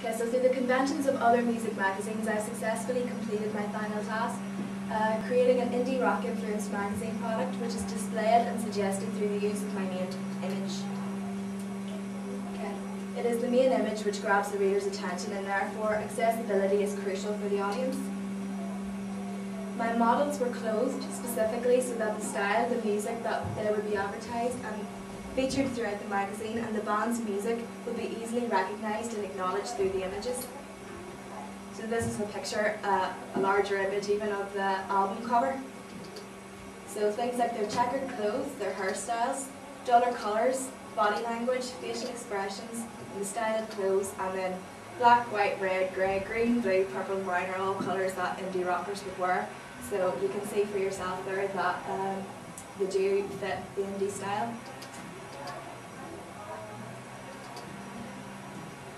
Okay, so through the conventions of other music magazines, I successfully completed my final task, creating an indie rock influenced magazine product which is displayed and suggested through the use of my main image. Okay. It is the main image which grabs the reader's attention, and therefore accessibility is crucial for the audience. My models were clothed specifically so that the style, the music that they would be advertised and featured throughout the magazine, and the band's music would be easily recognised and acknowledged through the images. So this is a picture, a larger image even, of the album cover. So things like their checkered clothes, their hairstyles, duller colours, body language, facial expressions, and the style of clothes, and then black, white, red, grey, green, blue, purple, and brown are all colours that indie rockers would wear. So you can see for yourself there that they do fit the indie style.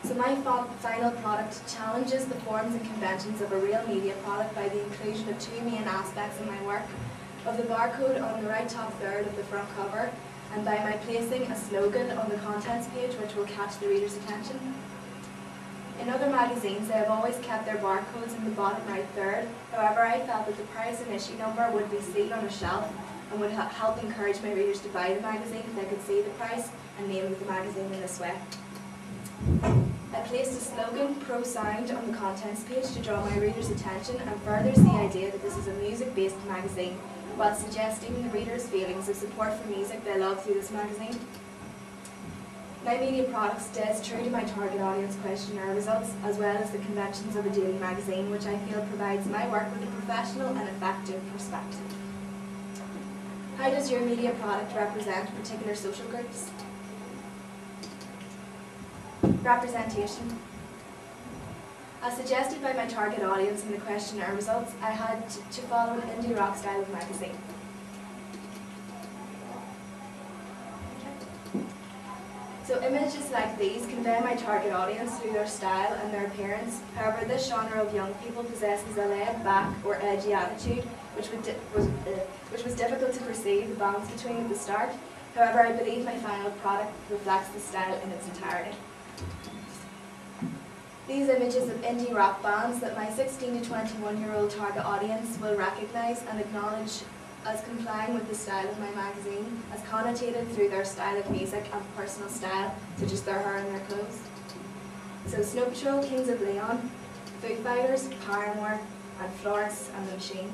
So my final product challenges the forms and conventions of a real media product by the inclusion of two main aspects in my work, of the barcode on the right top third of the front cover, and by my placing a slogan on the contents page which will catch the reader's attention. In other magazines, they have always kept their barcodes in the bottom right third. However, I felt that the price and issue number would be seen on a shelf and would help encourage my readers to buy the magazine if they could see the price and name of the magazine in this way. I placed a slogan, Pro Sound, on the contents page to draw my readers' attention and furthers the idea that this is a music-based magazine, while suggesting the readers' feelings of support for music they love through this magazine. My media product stays true to my target audience questionnaire results, as well as the conventions of a daily magazine, which I feel provides my work with a professional and effective perspective. How does your media product represent particular social groups? Representation. As suggested by my target audience in the questionnaire results, I had to follow an indie rock style of magazine. So images like these convey my target audience through their style and their appearance. However, this genre of young people possesses a laid-back or edgy attitude, which was difficult to perceive the balance between at the start. However, I believe my final product reflects the style in its entirety. These images of indie rock bands that my 16 to 21-year-old target audience will recognise and acknowledge as complying with the style of my magazine, as connotated through their style of music and personal style, such as their hair and their clothes. So Snow Patrol, Kings of Leon, Foo Fighters, Paramore, and Florence and the Machine.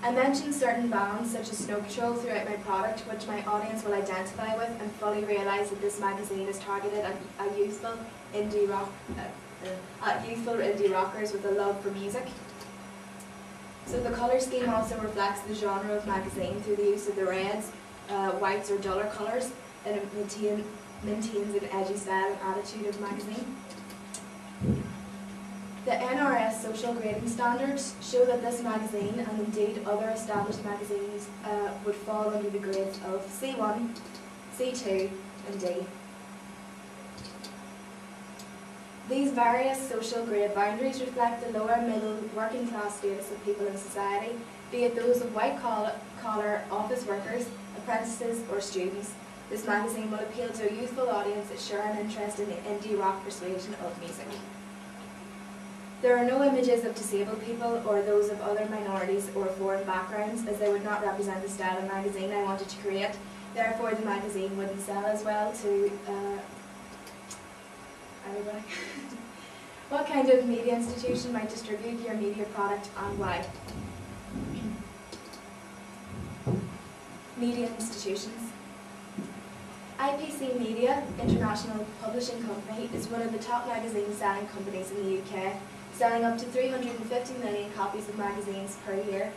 I mentioned certain bands such as Snow Patrol throughout my product, which my audience will identify with and fully realise that this magazine is targeted at youthful indie rockers with a love for music. So the colour scheme also reflects the genre of magazine through the use of the reds, whites or duller colours, and it maintains an edgy style and attitude of the magazine. The NRS social grading standards show that this magazine, and indeed other established magazines, would fall under the grades of C1, C2 and D. These various social grade boundaries reflect the lower middle working class status of people in society, be it those of white collar office workers, apprentices or students. This magazine will appeal to a youthful audience that share an interest in the indie rock persuasion of music. There are no images of disabled people or those of other minorities or foreign backgrounds, as they would not represent the style of magazine I wanted to create. Therefore, the magazine wouldn't sell as well to everybody. What kind of media institution might distribute your media product and why? Media institutions. IPC Media, International Publishing Company, is one of the top magazine selling companies in the UK, selling up to 350 million copies of magazines per year.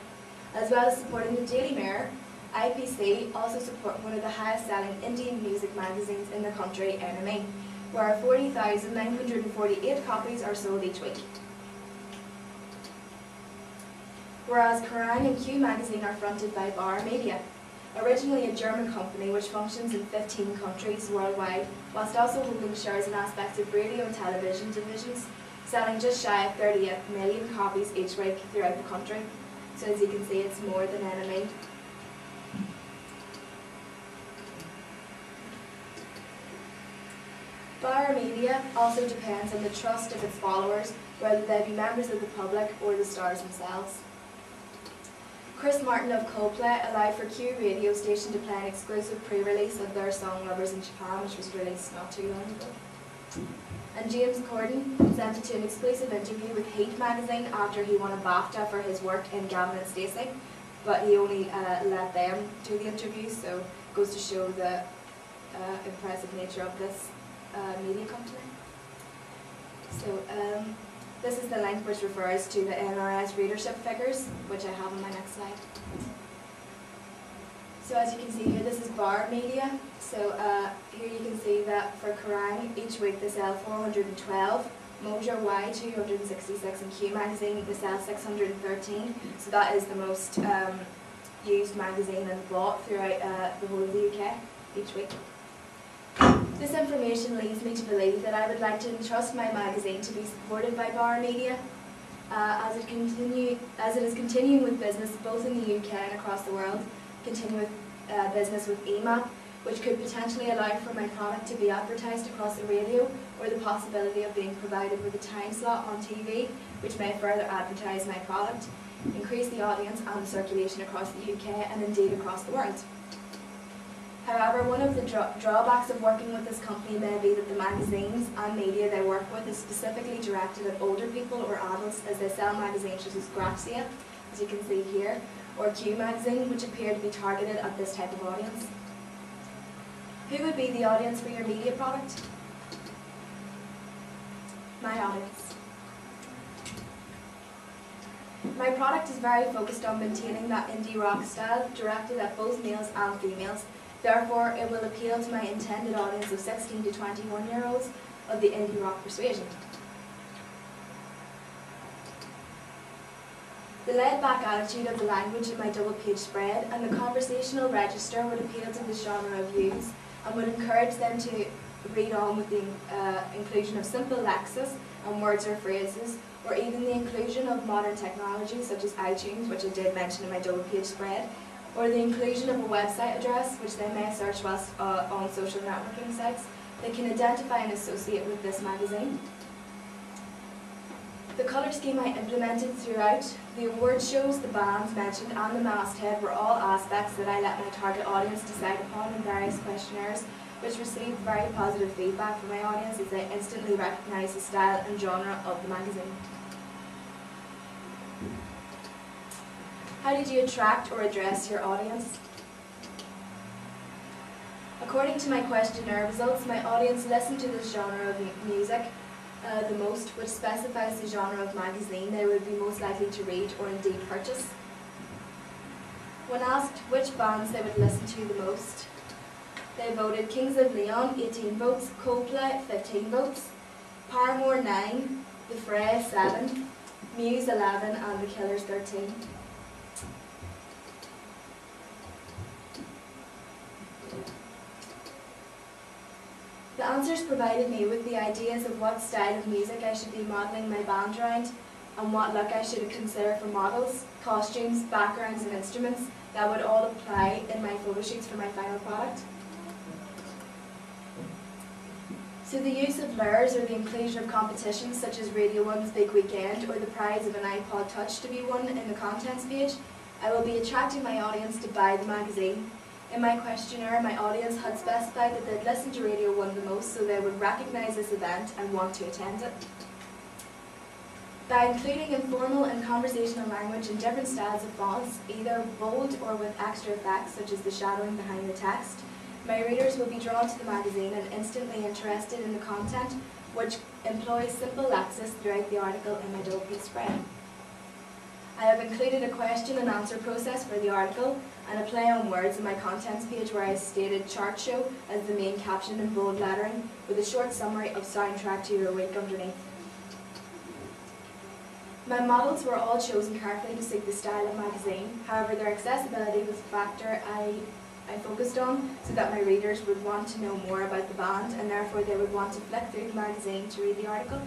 As well as supporting the Daily Mirror, IPC also support one of the highest selling indie music magazines in the country, NME, where 40,948 copies are sold each week. Whereas Kerrang and Q magazine are fronted by Bar Media, originally a German company which functions in 15 countries worldwide, whilst also holding shares in aspects of radio and television divisions, selling just shy of 38 million copies each week throughout the country. So as you can see, it's more than NME. Bar media also depends on the trust of its followers, whether they be members of the public or the stars themselves. Chris Martin of Coldplay allowed for Q radio station to play an exclusive pre-release of their song Lovers in Japan, which was released not too long ago. And James Corden consented to an exclusive interview with Heat magazine after he won a BAFTA for his work in Gavin and Stacey, but he only let them do the interview, so it goes to show the impressive nature of this media company. So this is the link which refers to the NRS readership figures, which I have on my next slide. So as you can see here, this is Bar media. So here you can see that for Kerrang, each week they sell 412, Mojo Y 266, and Q magazine they sell 613. So that is the most used magazine and bought throughout the whole of the UK each week. This information leads me to believe that I would like to entrust my magazine to be supported by Bar Media as it is continuing with business both in the UK and across the world, continue with business with EMAP, which could potentially allow for my product to be advertised across the radio, or the possibility of being provided with a time slot on TV, which may further advertise my product, increase the audience and the circulation across the UK and indeed across the world. However, one of the drawbacks of working with this company may be that the magazines and media they work with is specifically directed at older people or adults, as they sell magazines such as Grazia, as you can see here, or Q magazine, which appear to be targeted at this type of audience. Who would be the audience for your media product? My audience. My product is very focused on maintaining that indie rock style, directed at both males and females. Therefore, it will appeal to my intended audience of 16 to 21-year-olds of the indie rock persuasion. The laid-back attitude of the language in my double-page spread and the conversational register would appeal to the genre of views and would encourage them to read on with the inclusion of simple lexis and words or phrases, or even the inclusion of modern technology such as iTunes, which I did mention in my double-page spread, or the inclusion of a website address which they may search whilst on social networking sites. They can identify and associate with this magazine. The colour scheme I implemented throughout, the award shows, the bands mentioned and the masthead were all aspects that I let my target audience decide upon in various questionnaires, which received very positive feedback from my audience as they instantly recognised the style and genre of the magazine. How did you attract or address your audience? According to my questionnaire results, my audience listened to this genre of music the most, which specifies the genre of magazine they would be most likely to read or indeed purchase. When asked which bands they would listen to the most, they voted Kings of Leon 18 votes, Coldplay 15 votes, Paramore 9, The Fray 7, Muse 11 and The Killers 13. The answers provided me with the ideas of what style of music I should be modelling my band around and what look I should consider for models, costumes, backgrounds and instruments that would all apply in my photo shoots for my final product. So the use of lures or the inclusion of competitions such as Radio 1's Big Weekend or the prize of an iPod Touch to be won in the contents page, I will be attracting my audience to buy the magazine. In my questionnaire, my audience had specified that they'd listen to Radio 1 the most, so they would recognise this event and want to attend it. By including informal and conversational language in different styles of fonts, either bold or with extra effects such as the shadowing behind the text, my readers will be drawn to the magazine and instantly interested in the content, which employs simple lexis throughout the article in my double-page spread. I have included a question and answer process for the article and a play on words in my contents page where I stated chart show as the main caption in bold lettering with a short summary of soundtrack to your week underneath. My models were all chosen carefully to suit the style of magazine. However, their accessibility was a factor I focused on so that my readers would want to know more about the band and therefore they would want to flick through the magazine to read the article.